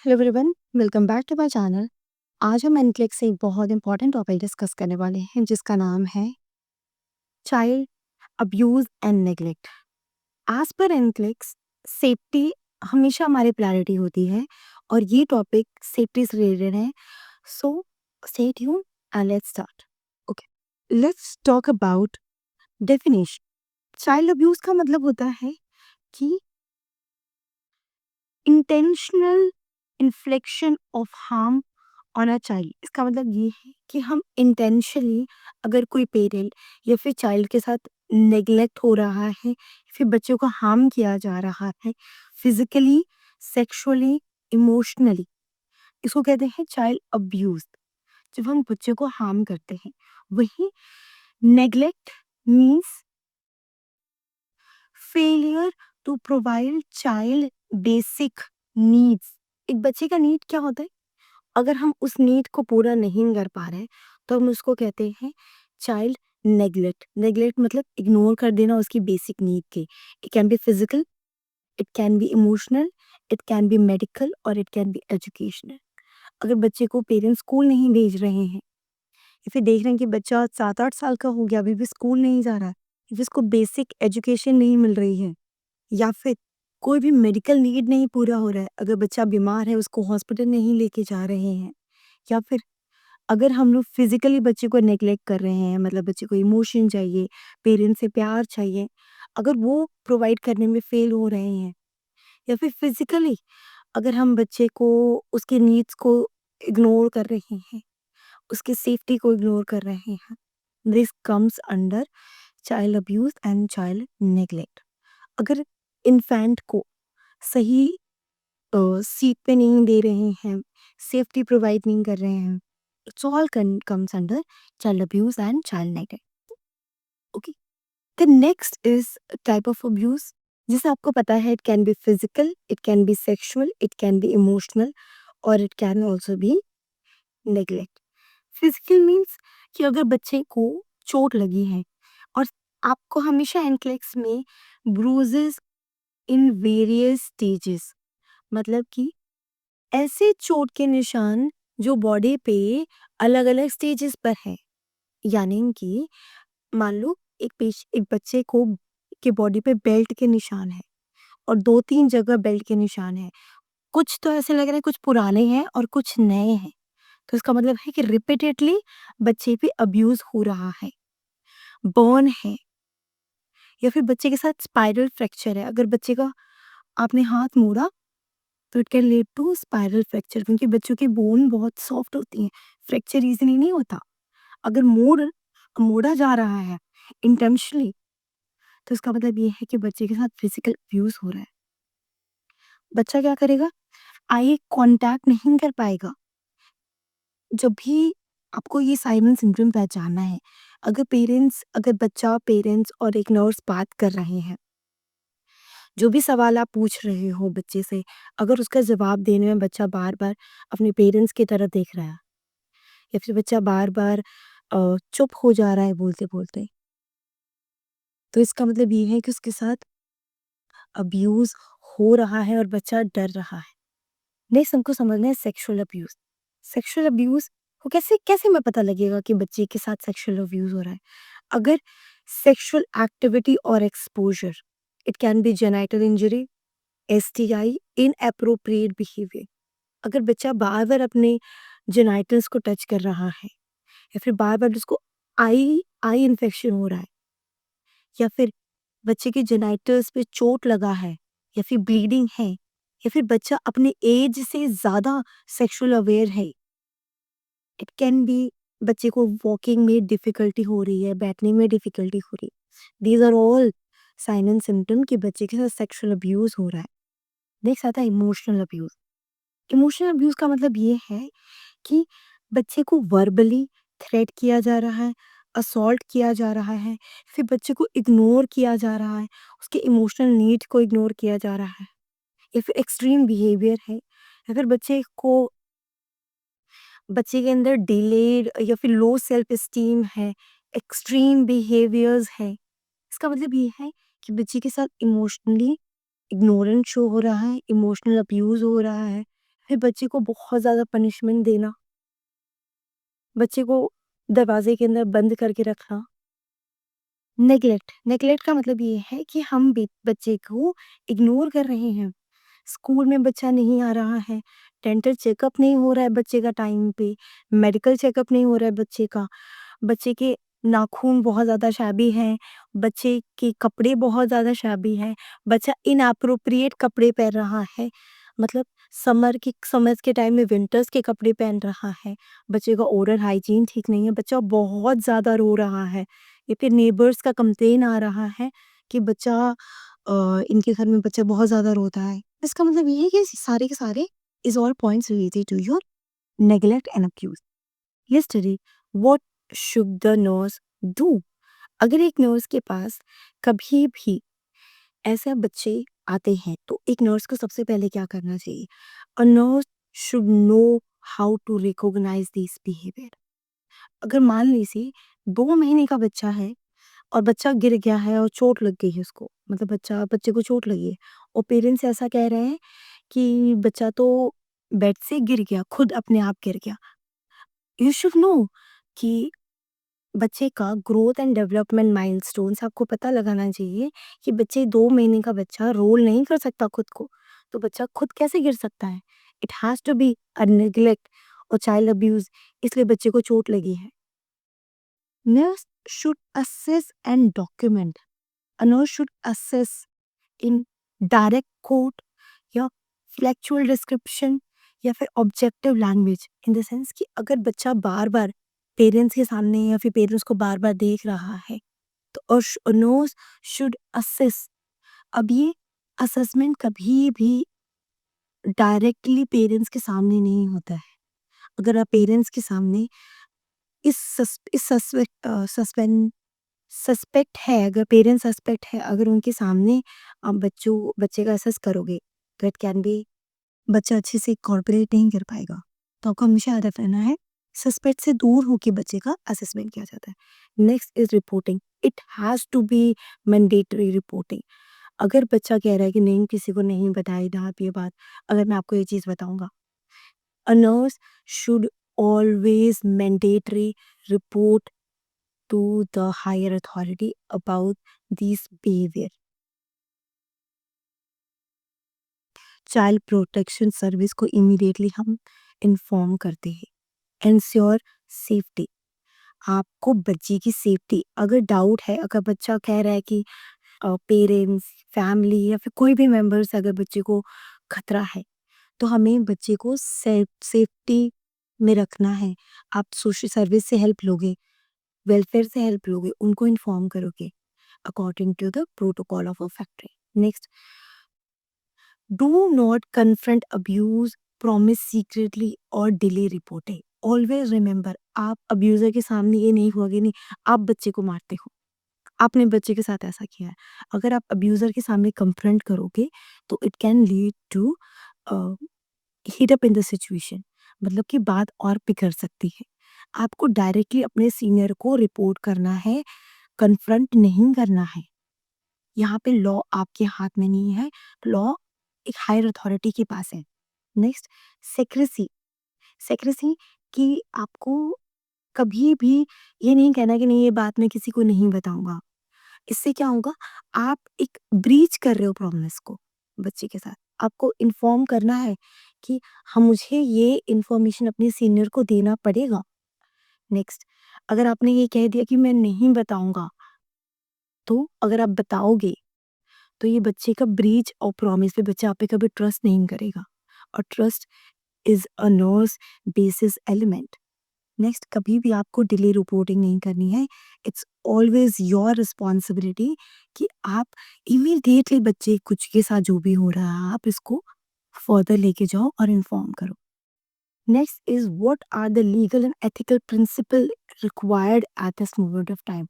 Hello everyone, welcome back to my channel. आज हम NCLEX से एक बहुत इंपॉर्टेंट टॉपिक डिस्कस करने वाले हैं जिसका नाम है child abuse and neglect. As per NCLEX, safety हमेशा हमारी प्रायोरिटी होती है और ये टॉपिक सेफ्टी से रिलेटेड है। So stay tune and let's start. Okay, let's talk about definition. Child abuse का मतलब होता है कि intentional इन्फ्लिक्शन of harm on a child. इसका मतलब ये है कि हम इंटेंशनली अगर कोई पेरेंट या फिर चाइल्ड के साथ नेग्लेक्ट हो रहा है, फिर बच्चों को हार्म किया जा रहा है फिजिकली, सेक्सुअली, इमोशनली, इसको कहते हैं चाइल्ड अब्यूज। जब हम बच्चे को हार्म करते हैं, वही neglect means failure to provide child basic needs. एक बच्चे का नीड क्या होता है? अगर हम उस नीड को पूरा नहीं कर पा रहे तो हम उसको कहते हैं चाइल्ड नेग्लेक्ट। नेग्लेक्ट मतलब इग्नोर कर देना उसकी बेसिक नीड के। It can be physical, it can be emotional, it can B medical और इट कैन बी एजुकेशनल। अगर बच्चे को पेरेंट्स स्कूल नहीं भेज रहे हैं या फिर देख रहे हैं कि बच्चा 7-8 साल का हो गया अभी भी स्कूल नहीं जा रहा है, या फिर उसको बेसिक एजुकेशन नहीं मिल रही है, या फिर कोई भी मेडिकल नीड नहीं पूरा हो रहा है, अगर बच्चा बीमार है उसको हॉस्पिटल नहीं लेके जा रहे हैं, या फिर अगर हम लोग फिजिकली बच्चे को नेग्लेक्ट कर रहे हैं, मतलब बच्चे को इमोशन चाहिए, पेरेंट्स से प्यार चाहिए, अगर वो प्रोवाइड करने में फेल हो रहे हैं, या फिर फिजिकली अगर हम बच्चे को उसके नीड्स को इग्नोर कर रहे हैं, उसकी सेफ्टी को इग्नोर कर रहे हैं, this comes under child abuse and child neglect. अगर इन्फेंट को सही सीट पे नहीं दे रहे हैं, सेफ्टी प्रोवाइड नहीं कर रहे हैं, it's all comes under child abuse and child neglect. Okay, the next is type of abuse. जैसे आपको पता है, it can be physical, it can be sexual, it can be emotional और it can also be neglect. Physical means कि अगर बच्चे को चोट लगी है और आपको हमेशा एनक्लेक्स में ब्रूजेस इन वेरियस स्टेजेस, मतलब कि ऐसे चोट के निशान जो बॉडी पे अलग अलग स्टेजेस पर है। यानी कि मान लो एक बच्चे को के बॉडी पे बेल्ट के निशान है और 2-3 जगह बेल्ट के निशान है। कुछ तो ऐसे लग रहे हैं कुछ पुराने हैं और कुछ नए हैं। तो इसका मतलब है कि रिपीटेडली बच्चे पे अब्यूज हो रहा है, बर्न है, या फिर बच्चे के साथ स्पाइरल फ्रैक्चर है। अगर बच्चे का आपने हाथ मोड़ा तो it can lead to spiral fracture, क्योंकि बच्चों की बोन बहुत सॉफ्ट होती है, फ्रैक्चर इजीली नहीं होता। अगर मोड़ा जा रहा है इंटेंशनली, तो इसका मतलब ये है कि बच्चे के साथ फिजिकल अब्यूज हो रहा है। बच्चा क्या करेगा? आई कांटेक्ट नहीं कर पाएगा। जब भी आपको ये साइमन सिंड्रोम पहचानना है, अगर बच्चा, पेरेंट्स और एक नर्स बात कर रहे हैं, जो भी सवाल आप पूछ रहे हो बच्चे से, अगर उसका जवाब देने में बच्चा बार-बार अपने पेरेंट्स की तरफ देख रहा है या फिर बच्चा बार-बार चुप हो जा रहा है बोलते-बोलते, तो इसका मतलब ये है कि उसके साथ अब्यूज़ हो रहा है और बच्चा डर रहा है। नेक्स्ट हमको समझना है सेक्सुअल अब्यूज़। सेक्सुअल अब्यूज़ को कैसे कैसे हमें पता लगेगा कि बच्चे के साथ सेक्सुअल अब्यूज़ हो रहा है? अगर सेक्सुअल एक्टिविटी और exposure, it can B genital injury, STI, inappropriate behaviour. अगर बच्चा बार-बार अपने जेनिटल्स को टच कर रहा है या फिर बार-बार उसको आई आई इन्फेक्शन हो रहा है, या फिर बच्चे के जेनिटल्स पे चोट लगा है, या फिर ब्लीडिंग है, या फिर बच्चा अपने एज से ज़्यादा सेक्सुअल अवेयर है। इट कैन बी बच्चे को वॉकिंग में डिफ़िकल्टी हो रही है, बैठने में डिफ़िकल्टी हो रही है। These are all sign and symptom कि बच्चे के साथ सेक्सुअल अब्यूज़ हो रहा है। नेक्स्ट आता है इमोशनल अब्यूज़। इमोशनल अब्यूज़ का मतलब ये है कि बच्चे को वर्बली थ्रेट किया जा रहा है, असॉल्ट किया जा रहा है, फिर बच्चे को इग्नोर किया जा रहा है, उसके इमोशनल नीड को इग्नोर किया जा रहा है, या फिर एक्सट्रीम बिहेवियर है, या फिर बच्चे के अंदर डिलेड या फिर लो सेल्फ एस्टीम है, एक्सट्रीम बिहेवियर्स है। इसका मतलब ये है कि बच्चे के साथ इमोशनली इग्नोरेंस शो हो रहा है, इमोशनल अब्यूज़ हो रहा है, फिर बच्चे को बहुत ज़्यादा पनिशमेंट देना, बच्चे को दरवाज़े के अंदर बंद करके रखना। नेग्लेक्ट का मतलब ये है कि हम बच्चे को इग्नोर कर रहे हैं। स्कूल में बच्चा नहीं आ रहा है, डेंटल चेकअप नहीं हो रहा है बच्चे का टाइम पे, मेडिकल चेकअप नहीं हो रहा है बच्चे का, बच्चे के नाखून बहुत ज़्यादा शैबी हैं, बच्चे के कपड़े बहुत ज़्यादा शैबी हैं, बच्चा इनएप्रोप्रिएट कपड़े पहन रहा है, मतलब समर्स के टाइम में विंटर्स के कपड़े पहन रहा है, बच्चे का ओरल हाइजीन ठीक नहीं है, बच्चा बहुत ज़्यादा रो रहा है, या फिर नेबर्स का कंप्लेन आ रहा है कि इनके घर में बच्चा बहुत ज़्यादा रोता है। इसका मतलब ये है कि सारे के सारे is all points related to your neglect and abuse. Yesterday what should the nurse do? अगर एक नर्स के पास कभी भी ऐसे बच्चे आते हैं तो एक नर्स को सबसे पहले क्या करना चाहिए? A nurse should know how to recognise this behaviour. अगर मान लीजिए 2 महीने का बच्चा है और बच्चा गिर गया है और चोट लग गई है उसको, मतलब बच्चे को चोट लगी है और पेरेंट्स ऐसा कह रहे हैं कि बच्चा तो बेड से गिर गया, खुद अपने आप गिर गया। यू शुड नो कि बच्चे का ग्रोथ एंड डेवलपमेंट माइलस्टोन्स आपको पता लगाना चाहिए कि बच्चे 2 महीने का बच्चा रोल नहीं कर सकता खुद को, तो बच्चा खुद कैसे गिर सकता है? It has to be a neglect और चाइल्ड अब्यूज, इसलिए बच्चे को चोट लगी है। Nurse should assess and document. A nurse should assess in direct quote या फ्लेक्चुअल डिस्क्रिप्शन या फिर objective language, in the sense कि अगर बच्चा बार बार पेरेंट्स के सामने या फिर पेरेंट्स को बार बार देख रहा है तो नर्स शुड असेस। अब ये असेसमेंट कभी भी डायरेक्टली पेरेंट्स के सामने नहीं होता है। अगर आप पेरेंट्स के सामने इस सस्पेक्ट है, अगर पेरेंट्स सस्पेक्ट है, अगर उनके सामने आप बच्चे का असेस करोगे तो इट कैन बी बच्चा अच्छे से कॉर्पोरेट नहीं कर पाएगा। तो आपको हमेशा याद रखना है, सस्पेक्ट से दूर होके बच्चे का असेसमेंट किया जाता है। Next is reporting. It has to be mandatory reporting. अगर बच्चा कह रहा है कि नहीं किसी को नहीं बताई आप ये बात, अगर मैं आपको ये चीज़ बताऊँगा, अ nurse should always mandatory report to the higher authority about these behavior. Child protection service को इमीडिएटली हम इन्फॉर्म करते हैं। Ensure safety. आपको बच्चे की सेफ्टी, अगर डाउट है, अगर बच्चा कह रहा है कि पेरेंट्स, फैमिली या फिर कोई भी मेंबर्स अगर बच्चे को खतरा है तो हमें बच्चे को सेफ्टी में रखना है। आप सोशल सर्विस से हेल्प लोगे, वेलफेयर से हेल्प लोगे, उनको इन्फॉर्म करोगे according to the protocol of a factory. Next, do not confront abuse, promise secretly or delay reporting. Always remember, आप अब्यूजर के सामने ये नहीं हुआ कि नहीं आप बच्चे को मारते हो, आपने बच्चे के साथ ऐसा किया है। अगर आप अब्यूजर के सामने कंफ्रंट करोगे तो it can lead to heat up in the situation, मतलब कि बात और बिगड़ सकती है। आपको डायरेक्टली अपने सीनियर को रिपोर्ट करना है, कन्फ्रंट नहीं करना है। यहाँ पे लॉ आपके हाथ में नहीं है, लॉ एक हायर अथॉरिटी के पास है। Next, secrecy. सेक्रेसी कि आपको कभी भी ये नहीं कहना कि नहीं ये बात मैं किसी को नहीं बताऊँगा। इससे क्या होगा, आप एक ब्रीच कर रहे हो प्रॉमिस को बच्चे के साथ। आपको इन्फॉर्म करना है कि हाँ, मुझे ये इन्फॉर्मेशन अपने सीनियर को देना पड़ेगा। नेक्स्ट, अगर आपने ये कह दिया कि मैं नहीं बताऊँगा, तो अगर आप बताओगे तो ये बच्चे का ब्रीच और प्रॉमिस पे बच्चा आप पे कभी ट्रस्ट नहीं करेगा और trust is a nurse basis element. Next, कभी भी आपको डिले रिपोर्टिंग नहीं करनी है। इट्स ऑलवेज योर रिस्पॉन्सिबिलिटी कि आप इमीडिएटली बच्चे कुछ के साथ जो भी हो रहा है आप इसको फर्दर लेके जाओ और इन्फॉर्म करो। Next is, what are the legal and ethical principle required at this moment of time?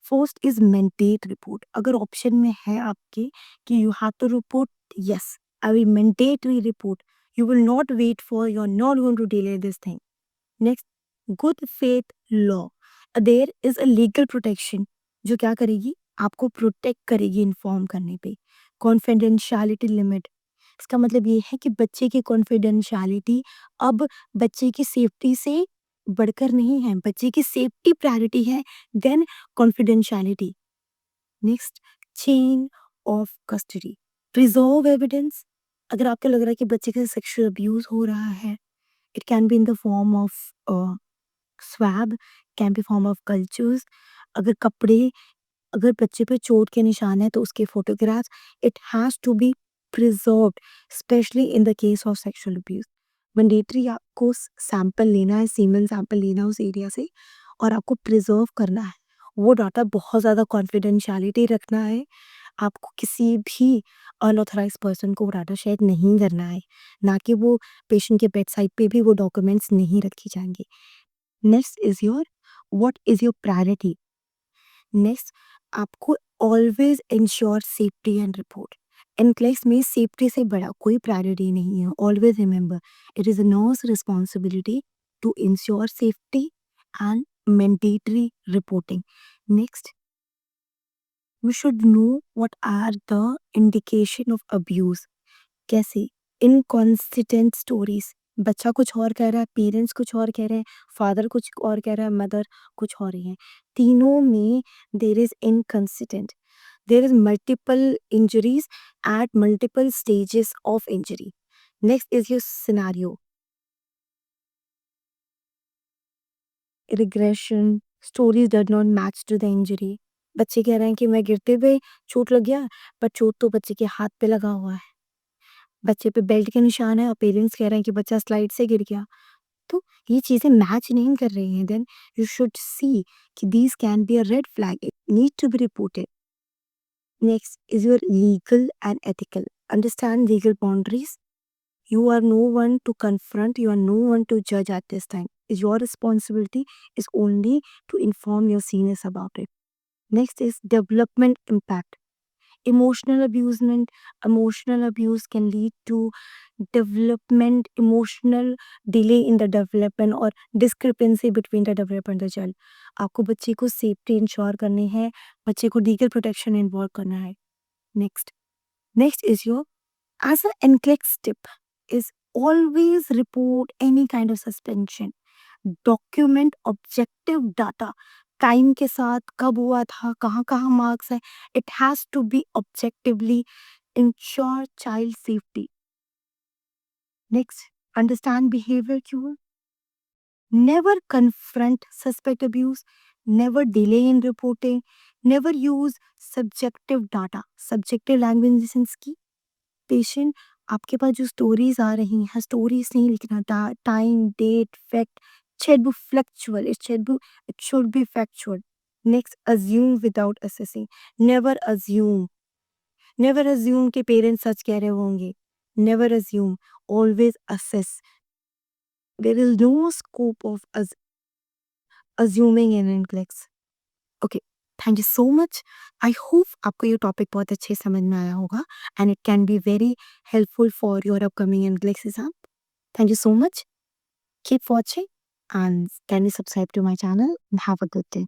First is mandate report. अगर ऑप्शन में है आपके कि you have to report, yes, I will mandatory report. You will not wait for, you're not going to delay this thing. Next, good faith law. There is a legal protection जो क्या करेगी, आपको protect करेगी inform करने पे। Confidentiality limit, इसका मतलब ये है कि बच्चे की कॉन्फिडेंशियलिटी अब बच्चे की सेफ्टी से बढ़कर नहीं है, बच्चे की सेफ्टी प्रायोरिटी है then confidentiality. Next, chain of custody, preserve evidence. अगर आपको लग रहा है कि बच्चे का सेक्सुअल अब्यूज हो रहा है, it can be in the form of swab, can be form of cultures. अगर कपड़े, अगर बच्चे पे चोट के निशान है तो उसके photographs, it has to be preserved, specially in the case of sexual abuse. Mandatory आपको सैंपल लेना है, सीमेन सैंपल लेना है उस एरिया से और आपको प्रिजर्व करना है वो डाटा, बहुत ज़्यादा कॉन्फिडेंशियलिटी रखना है। आपको किसी भी अनऑथराइज्ड पर्सन को वो डाटा शेयर नहीं करना है, ना कि वो पेशेंट के बेड साइड पे भी वो डॉक्यूमेंट्स नहीं रखे जाएंगे। Next is your, what is your priority. Next, आपको always ensure safety and report. NCLEX में सेफ्टी से बड़ा कोई प्रायोरिटी नहीं है। Always remember, it is a nurse responsibility to ensure safety and mandatory reporting. Next, we should know what are the indication of abuse. कैसे? Inconsistent stories, बच्चा कुछ और कह रहा है, पेरेंट्स कुछ और कह रहे हैं, फादर कुछ और कह रहा है, मदर कुछ और ही है। तीनों में there is inconsistent, there is multiple injuries at multiple stages of injury. Next is your scenario, regression, stories does not match to the injury. बच्चे कह रहे हैं कि मैं गिरते हुए चोट लग गया, पर चोट तो बच्चे के हाथ पे लगा हुआ है। बच्चे पे बेल्ट के निशान है और पेरेंट्स कह रहे हैं कि बच्चा स्लाइड से गिर गया। तो ये चीज़ें मैच नहीं कर रही हैं, देन यू शुड सी कि these can be a red flag, it need to be reported. Next is your legal and ethical, understand legal boundaries. You are no one to confront, you are no one to judge at this time. Is your responsibility is only to inform your seniors about it. Next is development impact. Emotional abuse can lead to development, emotional delay in the development or discrepancy between the developer and the child. आपको बच्चे को safety ensure करनी है, बच्चे को legal protection involve करना है। Next is your, as an NCLEX tip is always report any kind of suspension. Document objective data. Time के साथ कब हुआ था, कहाँ कहाँ मार्क्स है, it has to be objectively ensure child safety. Next, understand behavior cue. Never confront suspect abuse. Never delay in reporting. Never use subjective data. Subjective language in the sense की patient, आपके पास जो stories आ रही हैं, stories नहीं लिखना, time, date, fact, should be factual, it should be factual. Next, assume without assessing. never assume never assume कि parents सच कह रहे होंगे, never assume, always assess. There is no scope of assuming in NCLEX. Okay, thank you so much. I hope आपको ये topic बहुत अच्छे समझ में आया होगा and it can be very helpful for your upcoming English exam. Thank you so much, keep watching and can you subscribe to my channel, have a good day.